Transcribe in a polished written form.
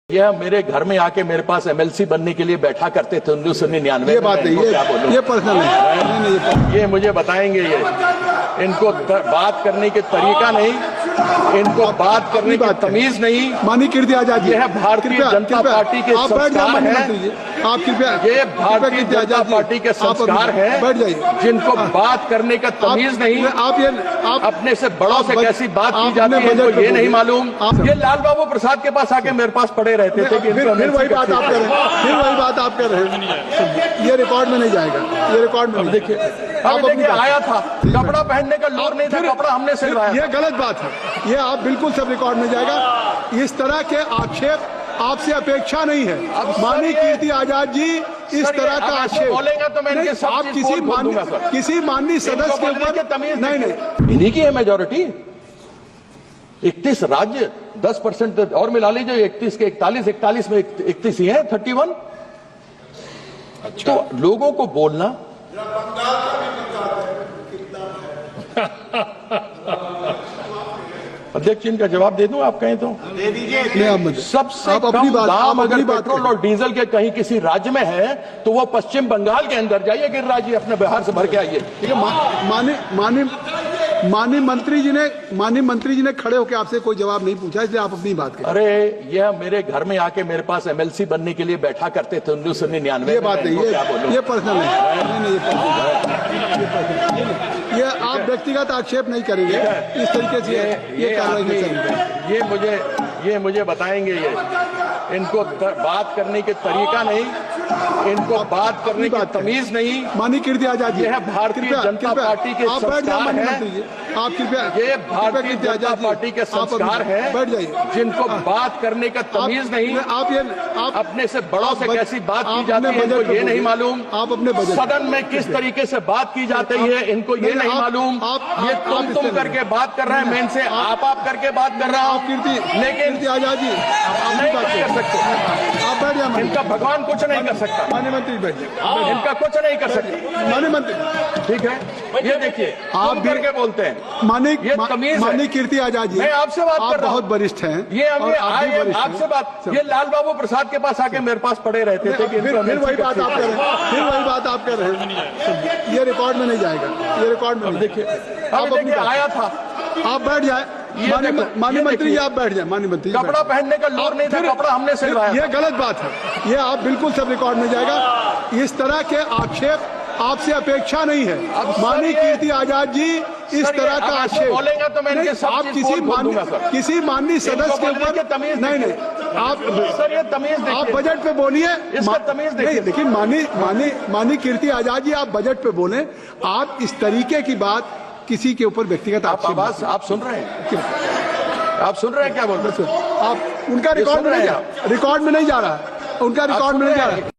यह मेरे घर में आके मेरे पास एमएलसी बनने के लिए बैठा करते थे 1999 ये बात है, ये पर्सनल है। ये मुझे बताएंगे। ये इनको बात करने के तरीका नहीं, इनको बात करने की तमीज नहीं। माननीय कीर्ति आजाद जी, यह भारतीय जनता पार्टी के संस्कार हैं। आप कृपया, ये भारतीय जनता पार्टी के संस्कार हैं। बैठ जाइए। जिनको बात करने का तमीज नहीं, आप अपने से बड़ों से कैसी बात की जाती है इनको ये नहीं मालूम। ये लाल बाबू प्रसाद के पास आके मेरे पास पड़े रहते थे कि फिर वही बात आप कर रहे हैं, फिर वही बात आप कर रहे हैं। ये रिकॉर्ड में नहीं जाएगा, ये रिकॉर्ड में। देखिए आया था, कपड़ा पहनने का लोर नहीं था, कपड़ा हमने सिलवाया। ये गलत बात है, ये आप बिल्कुल सब रिकॉर्ड में जाएगा। इस तरह के आक्षेप आपसे अपेक्षा नहीं है। माननीय कीर्ति आजाद जी, इस तरह का आक्षेप बोलेंगे तो मैं इनके आप किसी माननीय सदस्य के ऊपर नहीं। इन्हीं की है मेजोरिटी। 31 राज्य 10% और मिला लीजिए, 31 के 41 में 31 ही है, 31। तो लोगों को बोलना अध्यक्ष इनका जवाब दे दूं, आप कहें तो दे दीजिए। सबसे कम दाम अगर पेट्रोल और डीजल के कहीं किसी राज्य में है तो वो पश्चिम बंगाल के अंदर जाइए, गिरिराज जी अपने बिहार से भर के आइए। ठीक है, माननीय मंत्री जी ने खड़े होकर आपसे कोई जवाब नहीं पूछा, इसलिए आप अपनी बात करें। अरे यह मेरे घर में आके मेरे पास एमएलसी बनने के लिए बैठा करते थे 1999। ये बात है, ये पर्सनल है। ये आप व्यक्तिगत आक्षेप नहीं करेंगे इस तरीके से, ये कार्रवाई नहीं करेंगे। ये मुझे बताएंगे। ये इनको बात करने के तरीका नहीं, इनको बात करने की तमीज नहीं। माननीय कीर्ति आजाद जी, यह भारतीय जनता पार्टी के संस्कार हैं। आप कृपया, ये भारतीय जनता पार्टी के संस्कार हैं। बैठ जाइए। जिनको बात करने का तमीज नहीं, आप अपने से बड़ों से कैसी बात की जाती है इनको ये नहीं मालूम। आप अपने सदन में किस तरीके से बात की जाती है इनको ये नहीं मालूम। ये तुम करके बात कर रहे हैं, मैं इनसे आप करके बात कर रहा हूँ। लेकिन आजाद जी नहीं कर सकते, आप बैठ जाए। इनका भगवान कुछ नहीं कर सकता। माननीय मंत्री बैठ जाए, इनका कुछ नहीं कर सकता। माननीय मंत्री ठीक है, ये देखिए आप करके बोलते हैं। माननीय कीर्ति आजाद जी, मैं आपसे बात कर रहा हूं, बहुत वरिष्ठ हैं। ये आपसे बात, ये लाल बाबू प्रसाद के पास आके मेरे पास पड़े रहते थे कि फिर वही बात आप कर रहे हैं, फिर वही बात आप कर रहे हैं। ये रिकॉर्ड में नहीं जाएगा, ये रिकॉर्ड में। देखिए आया था, आप बैठ जाए। माननीय मंत्री जी, आप बैठ जाए। माननीय मंत्री, कपड़ा पहनने का लोर नहीं था, कपड़ा हमने सिलवाया। ये गलत बात है, ये आप बिल्कुल सब रिकॉर्ड में जाएगा। इस तरह के आक्षेप आपसे अपेक्षा नहीं है। माननीय कीर्ति आजाद जी, इस तरह का आक्षेप बोलेंगे तो मैं इनके आप किसी माननीय सदस्य के ऊपर नहीं। आप सर ये तमीज आप बजट पे बोलिए, इसका तमीज देखिए। देखिए माननीय कीर्ति आजाद जी, आप बजट पे बोलें। आप इस तरीके की बात किसी के ऊपर व्यक्तिगत आक्षेप आप सुन रहे हैं, आप सुन रहे हैं क्या बोल रहे हैं? आप उनका रिकॉर्ड में नहीं जा रहा, उनका रिकॉर्ड में नहीं जा रहा।